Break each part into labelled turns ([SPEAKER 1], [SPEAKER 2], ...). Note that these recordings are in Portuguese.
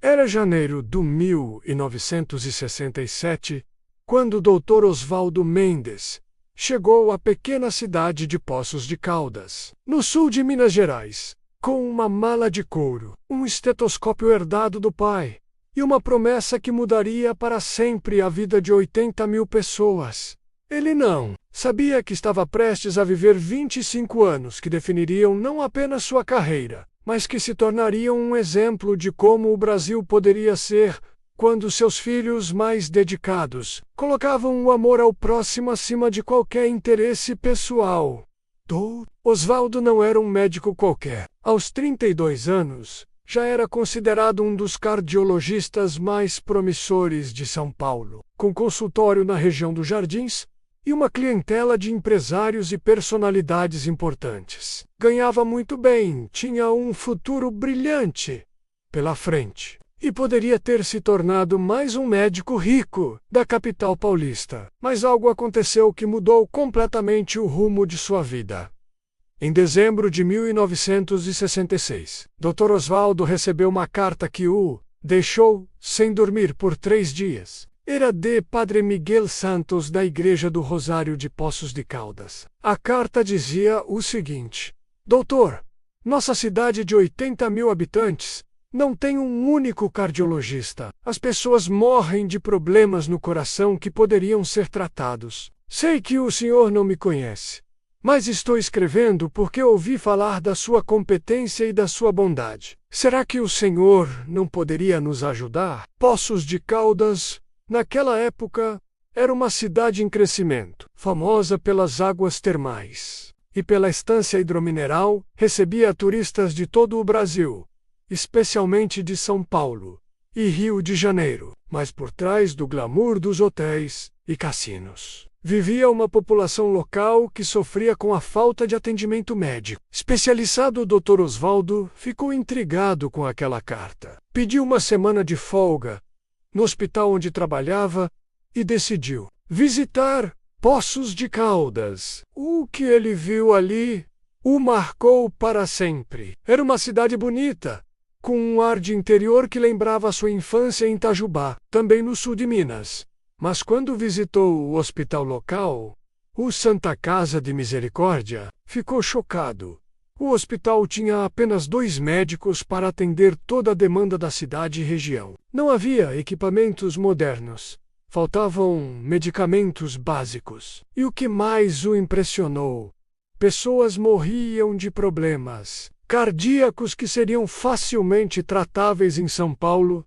[SPEAKER 1] Era janeiro de 1967, quando o Dr. Oswaldo Mendes chegou à pequena cidade de Poços de Caldas, no sul de Minas Gerais, com uma mala de couro, um estetoscópio herdado do pai e uma promessa que mudaria para sempre a vida de 80 mil pessoas. Ele não sabia que estava prestes a viver 25 anos que definiriam não apenas sua carreira, mas que se tornariam um exemplo de como o Brasil poderia ser quando seus filhos mais dedicados colocavam o amor ao próximo acima de qualquer interesse pessoal. Oswaldo não era um médico qualquer. Aos 32 anos, já era considerado um dos cardiologistas mais promissores de São Paulo, com consultório na região dos Jardins e uma clientela de empresários e personalidades importantes. Ganhava muito bem, tinha um futuro brilhante pela frente e poderia ter se tornado mais um médico rico da capital paulista. Mas algo aconteceu que mudou completamente o rumo de sua vida. Em dezembro de 1966, Dr. Oswaldo recebeu uma carta que o deixou sem dormir por 3 dias. Era de Padre Miguel Santos da Igreja do Rosário de Poços de Caldas. A carta dizia o seguinte: Doutor, nossa cidade de 80 mil habitantes não tem um único cardiologista. As pessoas morrem de problemas no coração que poderiam ser tratados. Sei que o senhor não me conhece, mas estou escrevendo porque ouvi falar da sua competência e da sua bondade. Será que o senhor não poderia nos ajudar? Poços de Caldas, naquela época, era uma cidade em crescimento, famosa pelas águas termais e pela estância hidromineral, recebia turistas de todo o Brasil, especialmente de São Paulo e Rio de Janeiro, mas por trás do glamour dos hotéis e cassinos vivia uma população local que sofria com a falta de atendimento médico. Especializado, o Dr. Oswaldo ficou intrigado com aquela carta. Pediu uma semana de folga no hospital onde trabalhava e decidiu visitar Poços de Caldas. O que ele viu ali o marcou para sempre. Era uma cidade bonita, com um ar de interior que lembrava sua infância em Itajubá, também no sul de Minas. Mas quando visitou o hospital local, o Santa Casa de Misericórdia, ficou chocado. O hospital tinha apenas 2 médicos para atender toda a demanda da cidade e região. Não havia equipamentos modernos. Faltavam medicamentos básicos. E o que mais o impressionou? Pessoas morriam de problemas cardíacos que seriam facilmente tratáveis em São Paulo.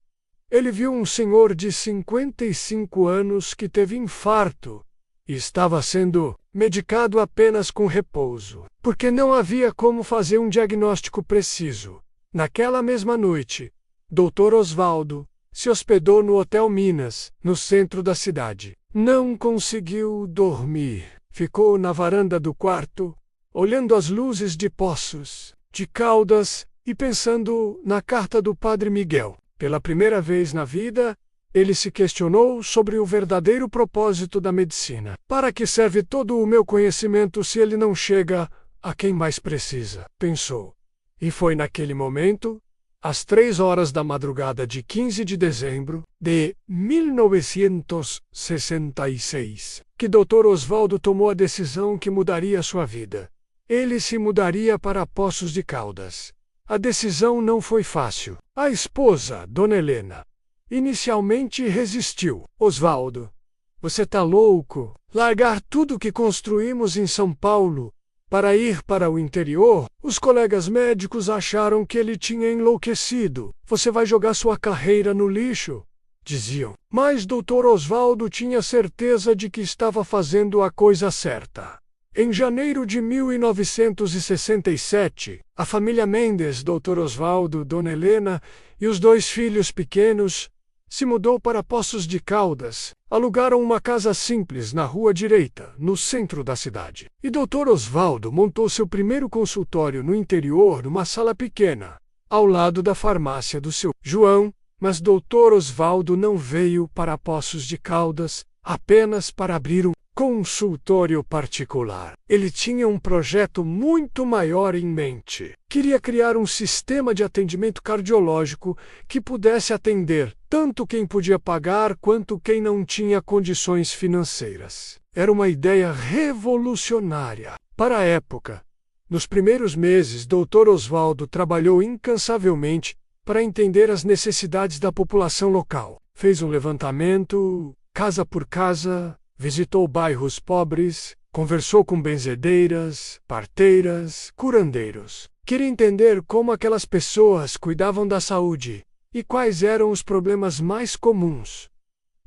[SPEAKER 1] Ele viu um senhor de 55 anos que teve infarto e estava sendo medicado apenas com repouso, porque não havia como fazer um diagnóstico preciso. Naquela mesma noite, Dr. Oswaldo se hospedou no Hotel Minas, no centro da cidade. Não conseguiu dormir. Ficou na varanda do quarto, olhando as luzes de Poços de Caldas e pensando na carta do Padre Miguel. Pela primeira vez na vida, ele se questionou sobre o verdadeiro propósito da medicina. Para que serve todo o meu conhecimento se ele não chega a quem mais precisa? Pensou. E foi naquele momento, às 3 horas da madrugada de 15 de dezembro de 1966, que Dr. Oswaldo tomou a decisão que mudaria sua vida. Ele se mudaria para Poços de Caldas. A decisão não foi fácil. A esposa, Dona Helena, inicialmente resistiu. Oswaldo, você tá louco? Largar tudo que construímos em São Paulo para ir para o interior? Os colegas médicos acharam que ele tinha enlouquecido. Você vai jogar sua carreira no lixo, diziam. Mas Dr. Oswaldo tinha certeza de que estava fazendo a coisa certa. Em janeiro de 1967, a família Mendes, Dr. Oswaldo, Dona Helena e os 2 filhos pequenos, se mudou para Poços de Caldas. Alugaram uma casa simples na Rua Direita, no centro da cidade. E Dr. Oswaldo montou seu primeiro consultório no interior, numa sala pequena, ao lado da farmácia do seu João. Mas Dr. Oswaldo não veio para Poços de Caldas apenas para abrir um consultório particular. Ele tinha um projeto muito maior em mente. Queria criar um sistema de atendimento cardiológico que pudesse atender tanto quem podia pagar quanto quem não tinha condições financeiras. Era uma ideia revolucionária para a época. Nos primeiros meses, Dr. Osvaldo trabalhou incansavelmente para entender as necessidades da população local. Fez um levantamento, casa por casa, visitou bairros pobres, conversou com benzedeiras, parteiras, curandeiros. Queria entender como aquelas pessoas cuidavam da saúde e quais eram os problemas mais comuns.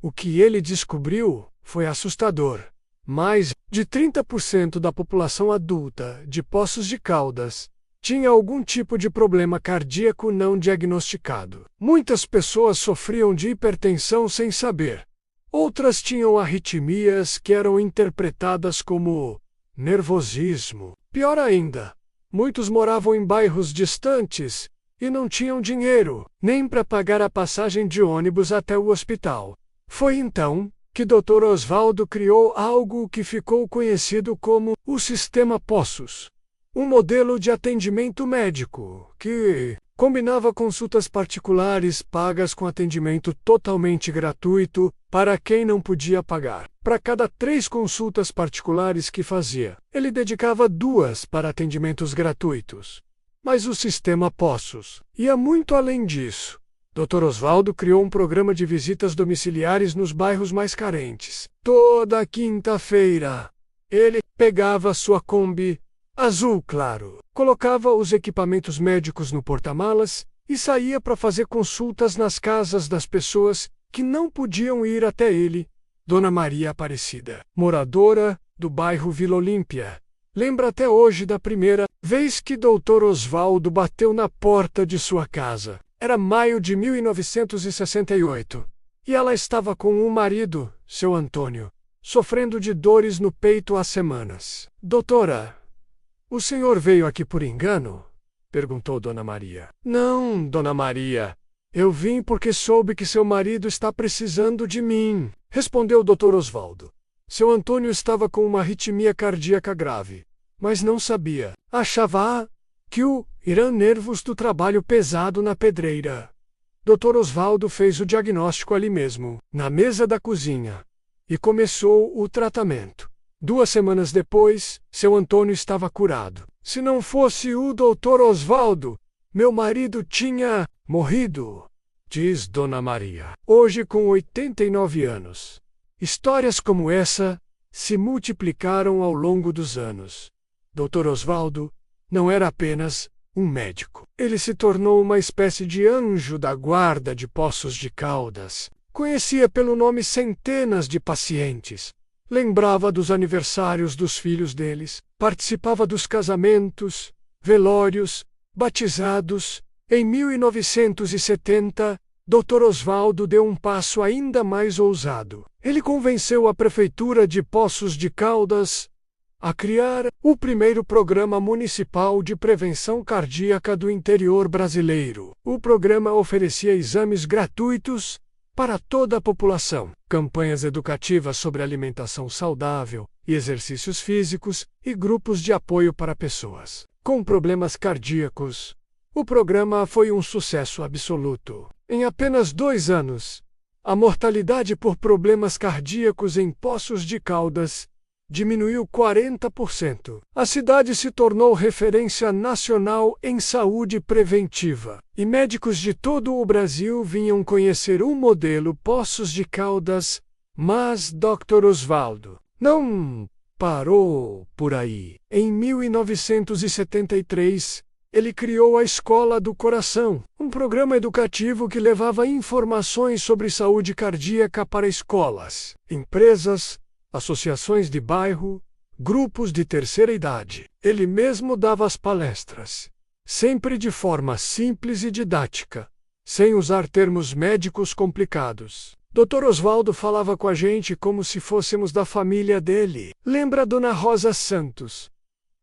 [SPEAKER 1] O que ele descobriu foi assustador. Mais de 30% da população adulta de Poços de Caldas tinha algum tipo de problema cardíaco não diagnosticado. Muitas pessoas sofriam de hipertensão sem saber. Outras tinham arritmias que eram interpretadas como nervosismo. Pior ainda, muitos moravam em bairros distantes e não tinham dinheiro nem para pagar a passagem de ônibus até o hospital. Foi então que Dr. Osvaldo criou algo que ficou conhecido como o Sistema Poços, um modelo de atendimento médico que combinava consultas particulares pagas com atendimento totalmente gratuito para quem não podia pagar. Para cada 3 consultas particulares que fazia, ele dedicava 2 para atendimentos gratuitos. Mas o Sistema Poços ia muito além disso. Dr. Osvaldo criou um programa de visitas domiciliares nos bairros mais carentes. Toda quinta-feira, ele pegava sua Kombi azul claro, colocava os equipamentos médicos no porta-malas e saía para fazer consultas nas casas das pessoas que não podiam ir até ele. Dona Maria Aparecida, moradora do bairro Vila Olímpia, lembra até hoje da primeira vez que Dr. Osvaldo bateu na porta de sua casa. Era maio de 1968, e ela estava com o marido, seu Antônio, sofrendo de dores no peito há semanas. Doutora, o senhor veio aqui por engano? Perguntou Dona Maria. Não, Dona Maria. Eu vim porque soube que seu marido está precisando de mim, respondeu o Dr. Osvaldo. Seu Antônio estava com uma arritmia cardíaca grave, mas não sabia. Achava que eram nervos do trabalho pesado na pedreira. Dr. Osvaldo fez o diagnóstico ali mesmo, na mesa da cozinha, e começou o tratamento. 2 semanas depois, seu Antônio estava curado. Se não fosse o Dr. Osvaldo, meu marido tinha morrido, diz Dona Maria, hoje com 89 anos. Histórias como essa se multiplicaram ao longo dos anos. Dr. Osvaldo não era apenas um médico. Ele se tornou uma espécie de anjo da guarda de Poços de Caldas. Conhecia pelo nome centenas de pacientes. Lembrava dos aniversários dos filhos deles. Participava dos casamentos, velórios, batizados. Em 1970, Dr. Osvaldo deu um passo ainda mais ousado. Ele convenceu a Prefeitura de Poços de Caldas a criar o primeiro programa municipal de prevenção cardíaca do interior brasileiro. O programa oferecia exames gratuitos para toda a população, campanhas educativas sobre alimentação saudável e exercícios físicos e grupos de apoio para pessoas com problemas cardíacos. O programa foi um sucesso absoluto. Em apenas 2 anos, a mortalidade por problemas cardíacos em Poços de Caldas diminuiu 40%. A cidade se tornou referência nacional em saúde preventiva, e médicos de todo o Brasil vinham conhecer o modelo Poços de Caldas, mas Dr. Osvaldo não parou por aí. Em 1973, ele criou a Escola do Coração, um programa educativo que levava informações sobre saúde cardíaca para escolas, empresas, associações de bairro, grupos de terceira idade. Ele mesmo dava as palestras, sempre de forma simples e didática, sem usar termos médicos complicados. Dr. Osvaldo falava com a gente como se fôssemos da família dele. Lembra a Dona Rosa Santos,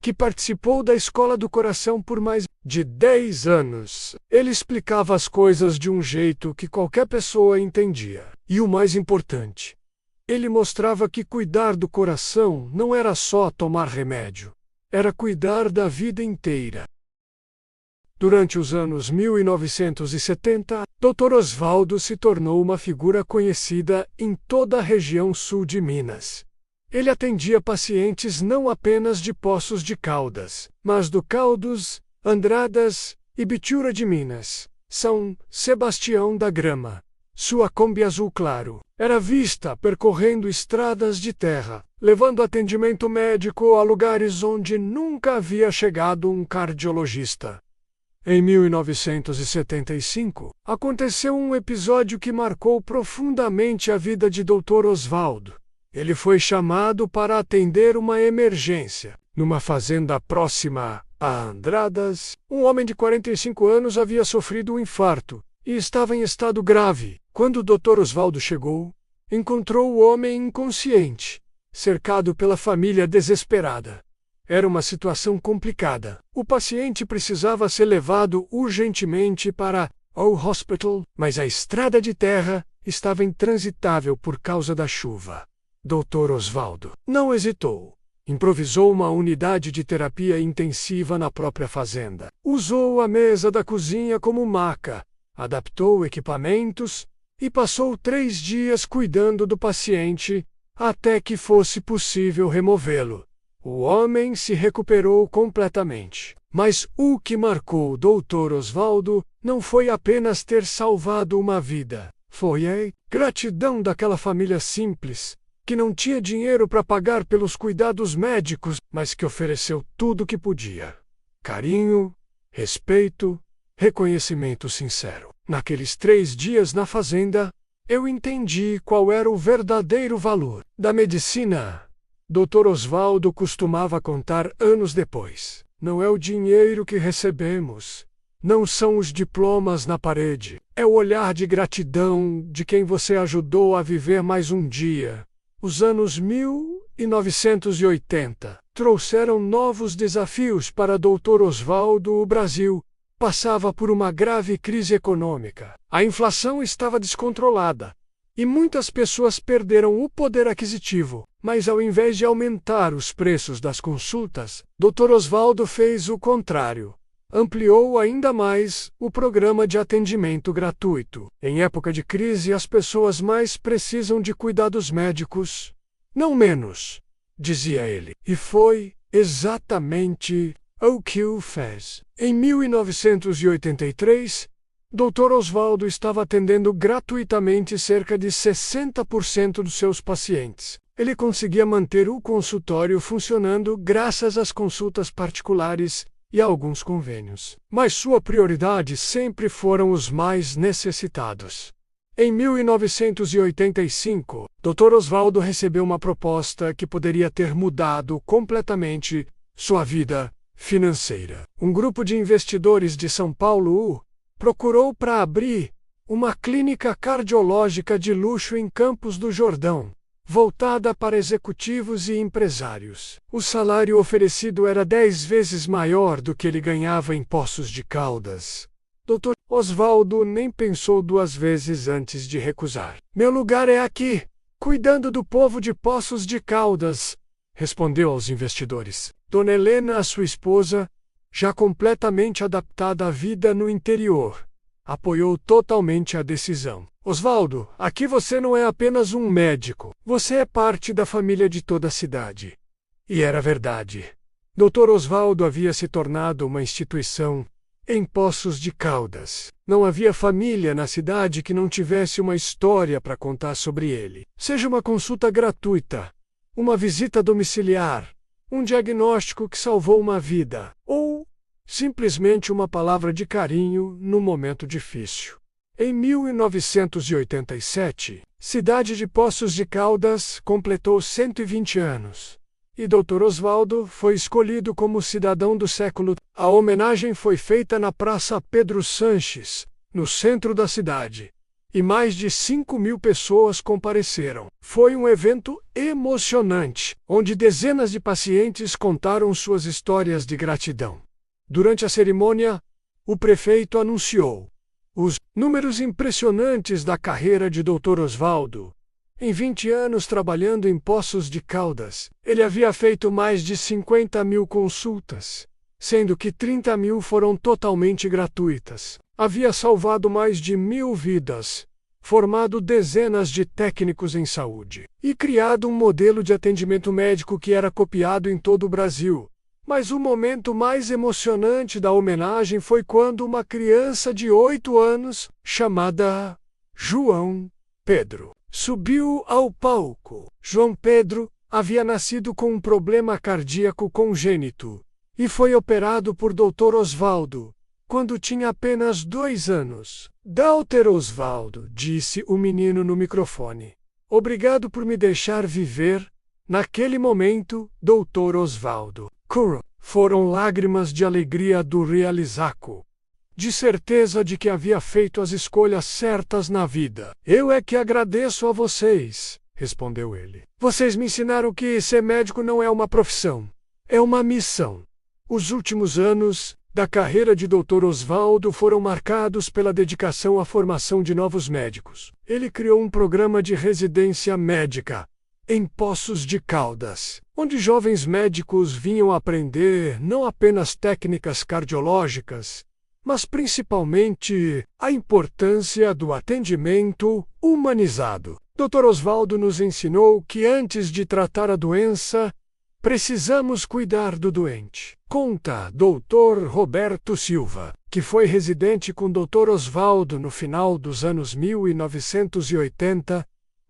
[SPEAKER 1] que participou da Escola do Coração por mais de 10 anos. Ele explicava as coisas de um jeito que qualquer pessoa entendia. E o mais importante, Ele mostrava que cuidar do coração não era só tomar remédio, era cuidar da vida inteira. Durante os anos 1970, Dr. Osvaldo se tornou uma figura conhecida em toda a região sul de Minas. Ele atendia pacientes não apenas de Poços de Caldas, mas do Caldos, Andradas e Bitura de Minas, São Sebastião da Grama. Sua Kombi azul claro era vista percorrendo estradas de terra, levando atendimento médico a lugares onde nunca havia chegado um cardiologista. Em 1975, aconteceu um episódio que marcou profundamente a vida de Dr. Osvaldo. Ele foi chamado para atender uma emergência. Numa fazenda próxima a Andradas, um homem de 45 anos havia sofrido um infarto e estava em estado grave. Quando o Dr. Osvaldo chegou, encontrou o homem inconsciente, cercado pela família desesperada. Era uma situação complicada. O paciente precisava ser levado urgentemente para o hospital, mas a estrada de terra estava intransitável por causa da chuva. Dr. Osvaldo não hesitou. Improvisou uma unidade de terapia intensiva na própria fazenda. Usou a mesa da cozinha como maca, adaptou equipamentos e passou 3 dias cuidando do paciente até que fosse possível removê-lo. O homem se recuperou completamente. Mas o que marcou o Dr. Osvaldo não foi apenas ter salvado uma vida. Foi a gratidão daquela família simples, que não tinha dinheiro para pagar pelos cuidados médicos, mas que ofereceu tudo o que podia. Carinho, respeito, reconhecimento sincero. Naqueles 3 dias na fazenda, eu entendi qual era o verdadeiro valor da medicina. Dr. Osvaldo costumava contar anos depois. Não é o dinheiro que recebemos, não são os diplomas na parede, é o olhar de gratidão de quem você ajudou a viver mais um dia. Os anos 1980 trouxeram novos desafios para Dr. Osvaldo. O Brasil passava por uma grave crise econômica. A inflação estava descontrolada e muitas pessoas perderam o poder aquisitivo. Mas ao invés de aumentar os preços das consultas, Dr. Osvaldo fez o contrário. Ampliou ainda mais o programa de atendimento gratuito. Em época de crise, as pessoas mais precisam de cuidados médicos, não menos, dizia ele. E foi exatamente o que o fez. Em 1983, Dr. Osvaldo estava atendendo gratuitamente cerca de 60% dos seus pacientes. Ele conseguia manter o consultório funcionando graças às consultas particulares e a alguns convênios. Mas sua prioridade sempre foram os mais necessitados. Em 1985, Dr. Osvaldo recebeu uma proposta que poderia ter mudado completamente sua vida financeira. Um grupo de investidores de São Paulo procurou para abrir uma clínica cardiológica de luxo em Campos do Jordão, voltada para executivos e empresários. O salário oferecido era 10 vezes maior do que ele ganhava em Poços de Caldas. Dr. Osvaldo nem pensou 2 vezes antes de recusar. Meu lugar é aqui, cuidando do povo de Poços de Caldas, respondeu aos investidores. Dona Helena, a sua esposa, já completamente adaptada à vida no interior, apoiou totalmente a decisão. Osvaldo, aqui você não é apenas um médico, você é parte da família de toda a cidade. E era verdade. Dr. Osvaldo havia se tornado uma instituição em Poços de Caldas. Não havia família na cidade que não tivesse uma história para contar sobre ele. Seja uma consulta gratuita, uma visita domiciliar, um diagnóstico que salvou uma vida, ou simplesmente uma palavra de carinho no momento difícil. Em 1987, cidade de Poços de Caldas completou 120 anos. E Dr. Osvaldo foi escolhido como cidadão do século. A homenagem foi feita na Praça Pedro Sanches, no centro da cidade. E mais de 5.000 pessoas compareceram. Foi um evento emocionante, onde dezenas de pacientes contaram suas histórias de gratidão. Durante a cerimônia, o prefeito anunciou os números impressionantes da carreira de Dr. Osvaldo. Em 20 anos trabalhando em Poços de Caldas, ele havia feito mais de 50.000 consultas, sendo que 30.000 foram totalmente gratuitas. Havia salvado mais de 1.000 vidas, formado dezenas de técnicos em saúde e criado um modelo de atendimento médico que era copiado em todo o Brasil. Mas o momento mais emocionante da homenagem foi quando uma criança de 8 anos, chamada João Pedro, subiu ao palco. João Pedro havia nascido com um problema cardíaco congênito e foi operado por Dr. Osvaldo quando tinha apenas 2 anos. Dr. Osvaldo, disse o menino no microfone. Obrigado por me deixar viver. Naquele momento, Dr. Osvaldo. Foram lágrimas de alegria do realizaco, de certeza de que havia feito as escolhas certas na vida. Eu é que agradeço a vocês, respondeu ele. Vocês me ensinaram que ser médico não é uma profissão, é uma missão. Os últimos anos da carreira de Dr. Osvaldo foram marcados pela dedicação à formação de novos médicos. Ele criou um programa de residência médica em Poços de Caldas, onde jovens médicos vinham aprender não apenas técnicas cardiológicas, mas principalmente a importância do atendimento humanizado. Dr. Osvaldo nos ensinou que antes de tratar a doença, precisamos cuidar do doente. Conta Dr. Roberto Silva, que foi residente com Dr. Osvaldo no final dos anos 1980,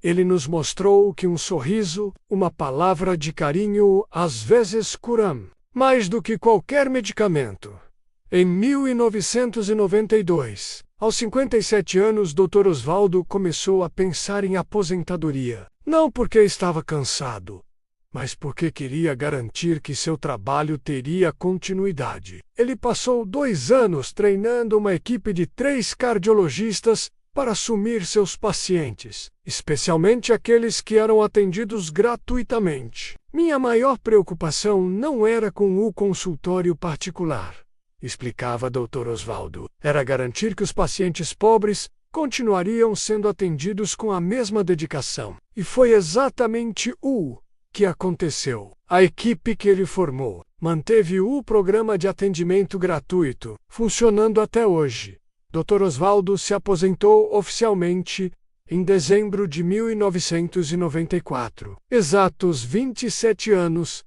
[SPEAKER 1] ele nos mostrou que um sorriso, uma palavra de carinho, às vezes curam mais do que qualquer medicamento. Em 1992, aos 57 anos, Dr. Osvaldo começou a pensar em aposentadoria. Não porque estava cansado, mas porque queria garantir que seu trabalho teria continuidade. Ele passou 2 anos treinando uma equipe de 3 cardiologistas para assumir seus pacientes, especialmente aqueles que eram atendidos gratuitamente. Minha maior preocupação não era com o consultório particular, explicava Dr. Osvaldo. Era garantir que os pacientes pobres continuariam sendo atendidos com a mesma dedicação. E foi exatamente o que aconteceu. A equipe que ele formou manteve o programa de atendimento gratuito, funcionando até hoje. Dr. Osvaldo se aposentou oficialmente em dezembro de 1994, exatos 27 anos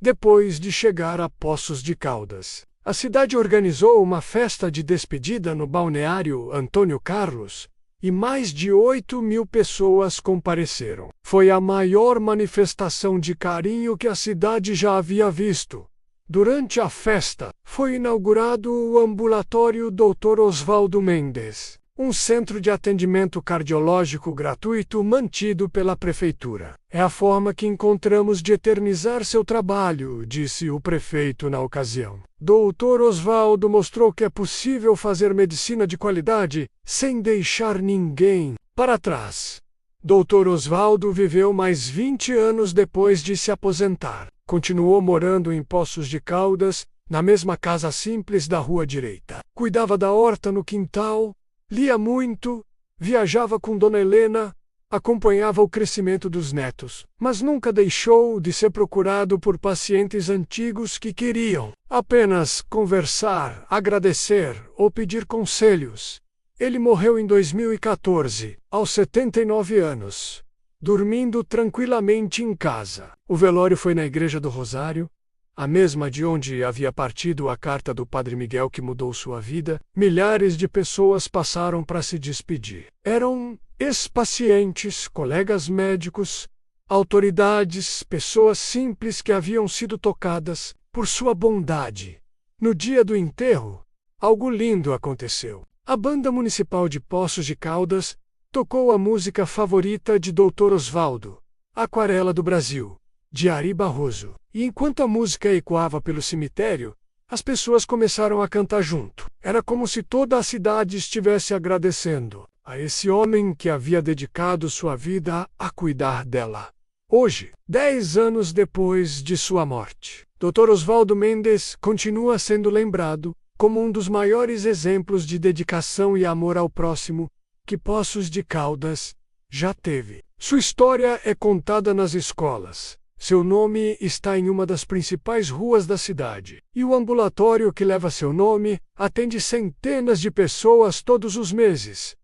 [SPEAKER 1] depois de chegar a Poços de Caldas. A cidade organizou uma festa de despedida no balneário Antônio Carlos e mais de 8.000 pessoas compareceram. Foi a maior manifestação de carinho que a cidade já havia visto. Durante a festa, foi inaugurado o ambulatório Dr. Osvaldo Mendes, um centro de atendimento cardiológico gratuito mantido pela prefeitura. É a forma que encontramos de eternizar seu trabalho, disse o prefeito na ocasião. Dr. Osvaldo mostrou que é possível fazer medicina de qualidade sem deixar ninguém para trás. Dr. Osvaldo viveu mais 20 anos depois de se aposentar. Continuou morando em Poços de Caldas, na mesma casa simples da rua direita. Cuidava da horta no quintal, lia muito, viajava com Dona Helena, acompanhava o crescimento dos netos, mas nunca deixou de ser procurado por pacientes antigos que queriam apenas conversar, agradecer ou pedir conselhos. Ele morreu em 2014, aos 79 anos. Dormindo tranquilamente em casa. O velório foi na Igreja do Rosário, a mesma de onde havia partido a carta do Padre Miguel que mudou sua vida. Milhares de pessoas passaram para se despedir. Eram ex-pacientes, colegas médicos, autoridades, pessoas simples que haviam sido tocadas por sua bondade. No dia do enterro, algo lindo aconteceu. A Banda Municipal de Poços de Caldas tocou a música favorita de Dr. Osvaldo, Aquarela do Brasil, de Ari Barroso. E enquanto a música ecoava pelo cemitério, as pessoas começaram a cantar junto. Era como se toda a cidade estivesse agradecendo a esse homem que havia dedicado sua vida a cuidar dela. Hoje, 10 anos depois de sua morte, Dr. Osvaldo Mendes continua sendo lembrado como um dos maiores exemplos de dedicação e amor ao próximo que Poços de Caldas já teve. Sua história é contada nas escolas. Seu nome está em uma das principais ruas da cidade. E o ambulatório que leva seu nome atende centenas de pessoas todos os meses.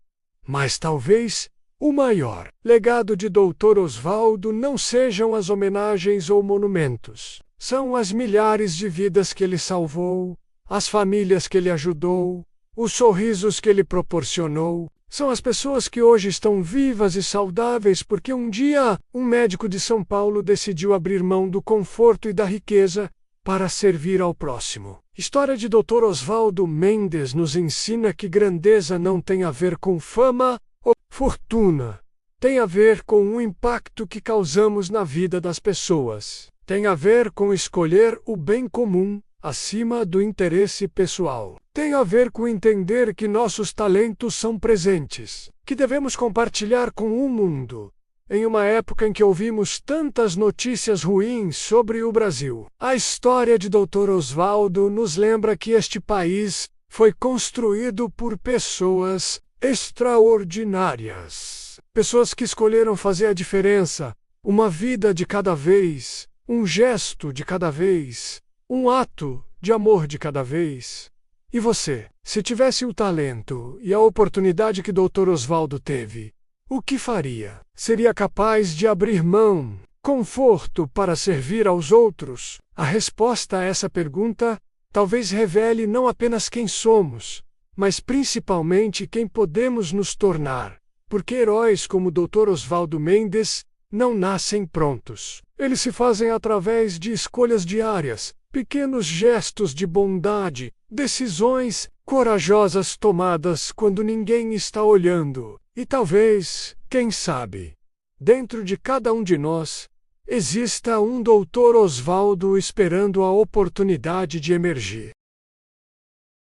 [SPEAKER 1] Mas talvez o maior legado de Dr. Osvaldo não sejam as homenagens ou monumentos. São as milhares de vidas que ele salvou, as famílias que ele ajudou, os sorrisos que ele proporcionou. São as pessoas que hoje estão vivas e saudáveis porque um dia um médico de São Paulo decidiu abrir mão do conforto e da riqueza para servir ao próximo. História de Dr. Osvaldo Mendes nos ensina que grandeza não tem a ver com fama ou fortuna. Tem a ver com o impacto que causamos na vida das pessoas. Tem a ver com escolher o bem comum acima do interesse pessoal. Tem a ver com entender que nossos talentos são presentes, que devemos compartilhar com o mundo. Em uma época em que ouvimos tantas notícias ruins sobre o Brasil, a história de Dr. Osvaldo nos lembra que este país foi construído por pessoas extraordinárias. Pessoas que escolheram fazer a diferença, uma vida de cada vez, um gesto de cada vez, um ato de amor de cada vez. E você, se tivesse o talento e a oportunidade que Dr. Osvaldo teve, o que faria? Seria capaz de abrir mão, conforto para servir aos outros? A resposta a essa pergunta talvez revele não apenas quem somos, mas principalmente quem podemos nos tornar, porque heróis como Dr. Osvaldo Mendes não nascem prontos. Eles se fazem através de escolhas diárias, pequenos gestos de bondade, decisões corajosas tomadas quando ninguém está olhando. E talvez, quem sabe, dentro de cada um de nós, exista um Dr. Osvaldo esperando a oportunidade de emergir.